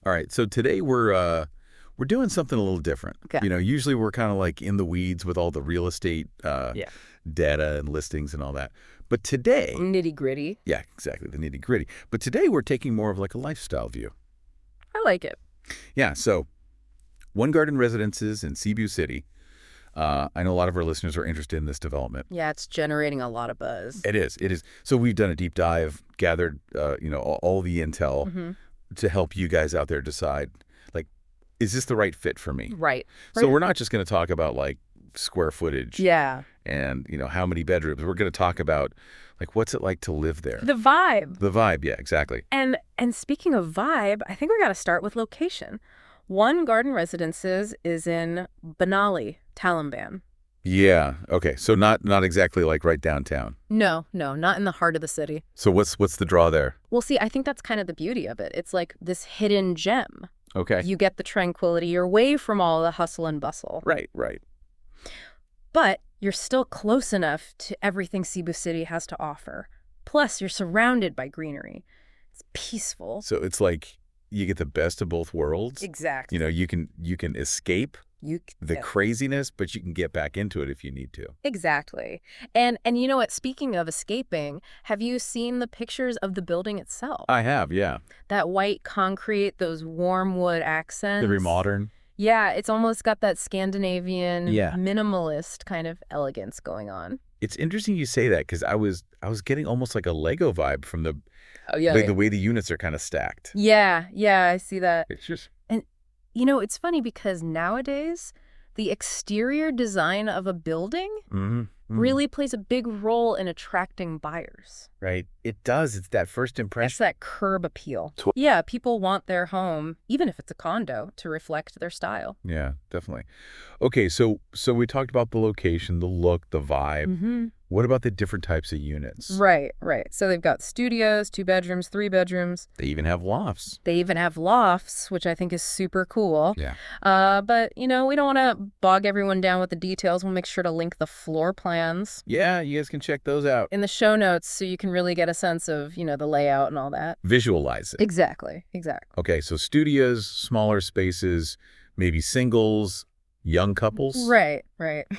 All right, so today we're doing something a little different. Okay. Usually we're kind of like in the weeds with all the real estate Yeah. data and listings and all that. But today, Nitty gritty. yeah, exactly, the nitty-gritty. But today we're taking more of like a lifestyle view. I like it. Yeah, so One Garden Residences in Cebu City. I know a lot of our listeners are interested in this development. Yeah, it's generating a lot of buzz. It is. It is. So we've done a deep dive, gathered, all the intel Mm-hmm. to help you guys out there decide, like, is this the right fit for me? Right. So we're not just going to talk about like square footage Yeah. and, how many bedrooms. We're going to talk about like what's it like to live there. The vibe. The vibe, yeah, exactly. And speaking of vibe, I think we got to start with location. One Garden Residences is in Banali, Talimban. Yeah. Okay. So not exactly like right downtown. No, not in the heart of the city. So what's the draw there? Well, see, I think that's kind of the beauty of it. It's like this hidden gem. Okay. You get the tranquility. You're away from all the hustle and bustle. Right. But you're still close enough to everything Cebu City has to offer. Plus, you're surrounded by greenery. It's peaceful. So it's like you get the best of both worlds. Exactly. You can escape the craziness, but you can get back into it if you need to. Exactly. And you know what? Speaking of escaping, have you seen the pictures of the building itself? I have, yeah. That white concrete, those warm wood accents. Very modern. Yeah, it's almost got that Scandinavian Yeah. minimalist kind of elegance going on. It's interesting you say that because I was getting almost like a Lego vibe from the Oh, yeah. like the way the units are kind of stacked. Yeah, I see that. It's just It's funny because nowadays the exterior design of a building really plays a big role in attracting buyers. right. It does. It's that first It's impression. that curb appeal. Yeah, people want their home, even if it's a condo, to reflect their style. Yeah, definitely. Okay, so we talked about the location, the look, the vibe. Mm-hmm. What about the different types of units? Right. So they've got studios, 2 bedrooms, 3 bedrooms. They even have lofts. They even have lofts, which I think is super cool. Yeah. But, we don't want to bog everyone down with the details. We'll make sure to link the floor plans Yeah, you guys can check those out. in the show notes so you can really get a sense of, the layout and all that. Visualize it. Exactly. Okay, so studios, smaller spaces, maybe singles, young couples. Right.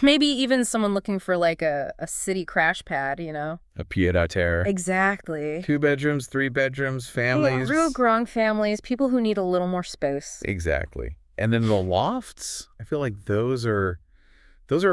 Maybe even someone looking for like a city crash pad, A pied-à-terre. Exactly. 2 bedrooms, 3 bedrooms, families. Yeah, real grong families, people who need a little more space. Exactly. And then the lofts, I feel like those are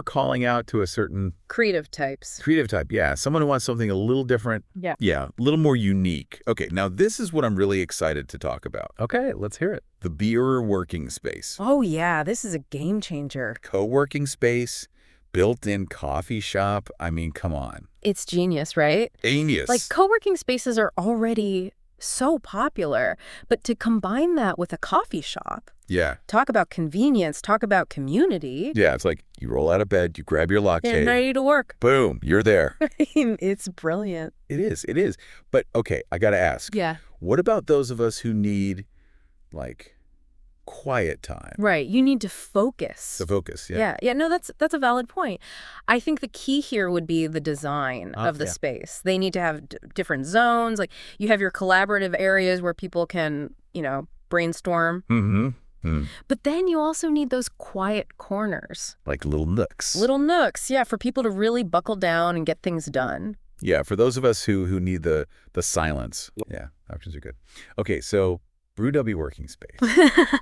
calling out to a certain Creative types. creative type. Yeah, someone who wants something a little different. Yeah. Yeah, a little more unique. Okay, now this is what I'm really excited to talk about. Okay, let's hear it. The beer working space. Oh, yeah, this is a game changer. Co-working space, built-in coffee shop. I mean, come on. It's genius, right? Genius. Like, co-working spaces are already so popular, but to combine that with a coffee shop, Yeah. talk about convenience, talk about community. Yeah, it's like you roll out of bed, you grab your latte. And ready to work. Boom, you're there. It's brilliant. It is. But okay, I got to ask. Yeah. What about those of us who need, like, quiet time? Right. You need to focus. The focus, yeah. Yeah. No, that's a valid point. I think the key here would be the design of the yeah. space. They need to have different zones. Like you have your collaborative areas where people can, brainstorm. Mm-hmm. But then you also need those quiet corners. Like little nooks. Little nooks, yeah, for people to really buckle down and get things done. Yeah, for those of us who need the silence. Yeah, options are good. Okay, so Brew W working space.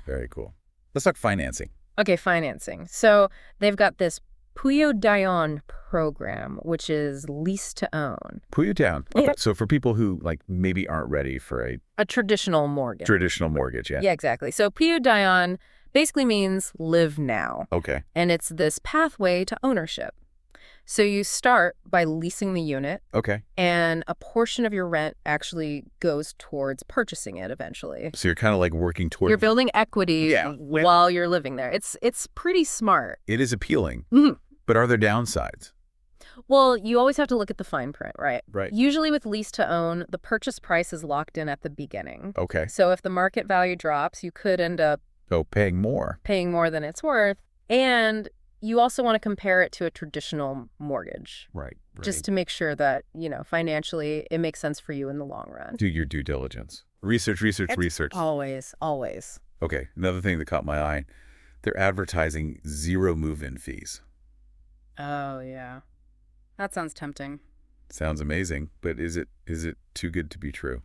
Very cool. Let's talk financing. Okay, financing. So they've got this Puyo Dayon program, which is lease to own. Puyo Town. Yeah. Okay. So for people who like maybe aren't ready for a Traditional mortgage. traditional mortgage, yeah. Yeah, exactly. So Puyo Dayon basically means live now. Okay. And it's this pathway to ownership. So you start by leasing the unit, Okay. and a portion of your rent actually goes towards purchasing it eventually. So you're kind of like working toward. You're building equity Yeah. while you're living there. It's pretty smart. It is appealing. Mhm. But are there downsides? Well, you always have to look at the fine print, right? Right. Usually with lease to own, the purchase price is locked in at the beginning. Okay. So if the market value drops, you could end up Oh, paying more. paying more than it's worth. And you also want to compare it to a traditional mortgage, Right. just to make sure that, financially it makes sense for you in the long run. do your due diligence. Research, research, It's research. always, always. Okay, another thing that caught my eye, they're advertising 0 move-in fees. Oh, yeah. That sounds tempting. Sounds amazing, but is it too good to be true?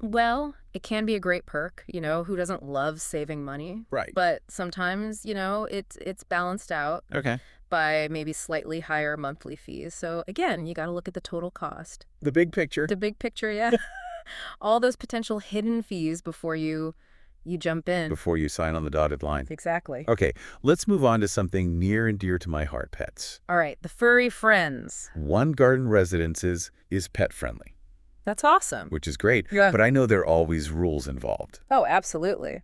Well, it can be a great perk, who doesn't love saving money? Right. But sometimes, it's balanced out Okay. by maybe slightly higher monthly fees. So again, you got to look at the total cost. The big picture. The big picture, yeah. All those potential hidden fees before you jump in. Before you sign on the dotted line. Exactly. Okay, let's move on to something near and dear to my heart, pets. All right, the furry friends. One Garden Residences is pet-friendly, That's awesome. which is great, Yeah. but I know there are always rules involved. Oh, absolutely.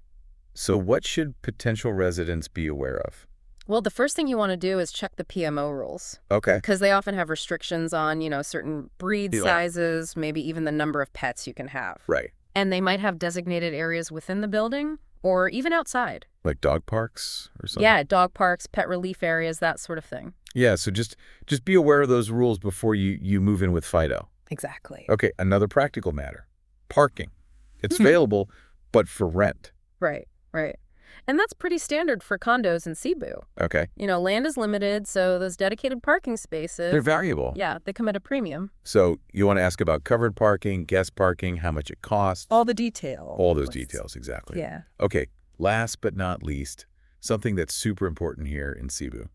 So what should potential residents be aware of? Well, the first thing you want to do is check the PMO rules. Okay. Because they often have restrictions on, certain breed Yeah. sizes, maybe even the number of pets you can have. Right. And they might have designated areas within the building or even outside. Like dog parks or something? Yeah, dog parks, pet relief areas, that sort of thing. Yeah, so just be aware of those rules before you move in with Fido. Exactly. Okay, another practical matter. Parking. It's available, but for rent. Right, right. And that's pretty standard for condos in Cebu. Okay. Land is limited, so those dedicated parking spaces, They're variable. yeah, they come at a premium. So you want to ask about covered parking, guest parking, how much it costs. All the details. All those details, exactly. Yeah. Okay, last but not least, something that's super important here in Cebu.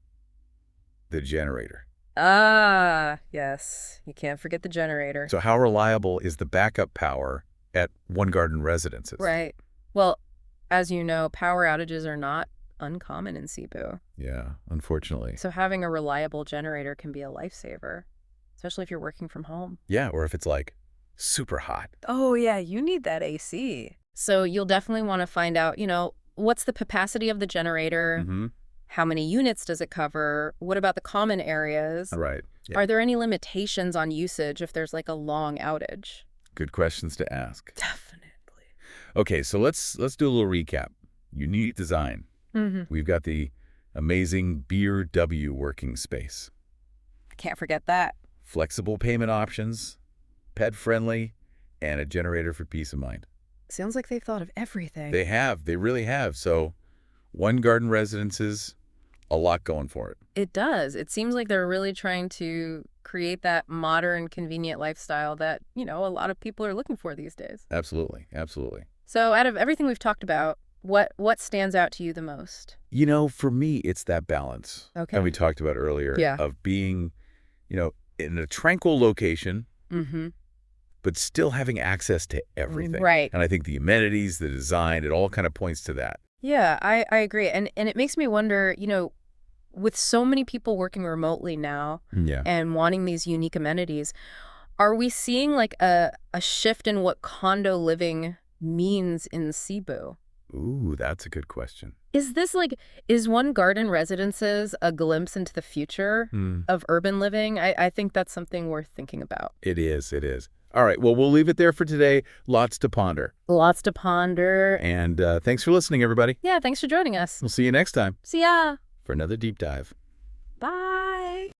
The generator. Ah, yes. You can't forget the generator. So how reliable is the backup power at One Garden Residences? Right. Well, as you know, power outages are not uncommon in Cebu. Yeah, unfortunately. So having a reliable generator can be a lifesaver, especially if you're working from home. Yeah, or if it's like super hot. Oh, yeah, you need that AC. So you'll definitely want to find out, what's the capacity of the generator? Mm-hmm. How many units does it cover? What about the common areas? Right. Yeah. Are there any limitations on usage if there's like a long outage? Good questions to ask. Definitely. Okay, so let's do a little recap. Unique design. Mm-hmm. We've got the amazing Beer W working space. Can't forget that. Flexible payment options, pet-friendly, and a generator for peace of mind. Sounds like they've thought of everything. They have. They really have. So One Garden Residences, a lot going for it. It does. It seems like they're really trying to create that modern, convenient lifestyle that, a lot of people are looking for these days. Absolutely. Absolutely. So out of everything we've talked about, what stands out to you the most? For me, it's that balance. Okay. And we talked about earlier Yeah. of being, in a tranquil location, Mm-hmm. but still having access to everything. Right. And I think the amenities, the design, it all kind of points to that. Yeah, I agree. And it makes me wonder, with so many people working remotely now Yeah. and wanting these unique amenities, are we seeing like a shift in what condo living means in Cebu? Ooh, that's a good question. Is One Garden Residences a glimpse into the future of urban living? I think that's something worth thinking about. It is. It is. All right. Well, we'll leave it there for today. Lots to ponder. Lots to ponder. And thanks for listening, everybody. Yeah, thanks for joining us. We'll see you next time See ya. for another deep dive. Bye.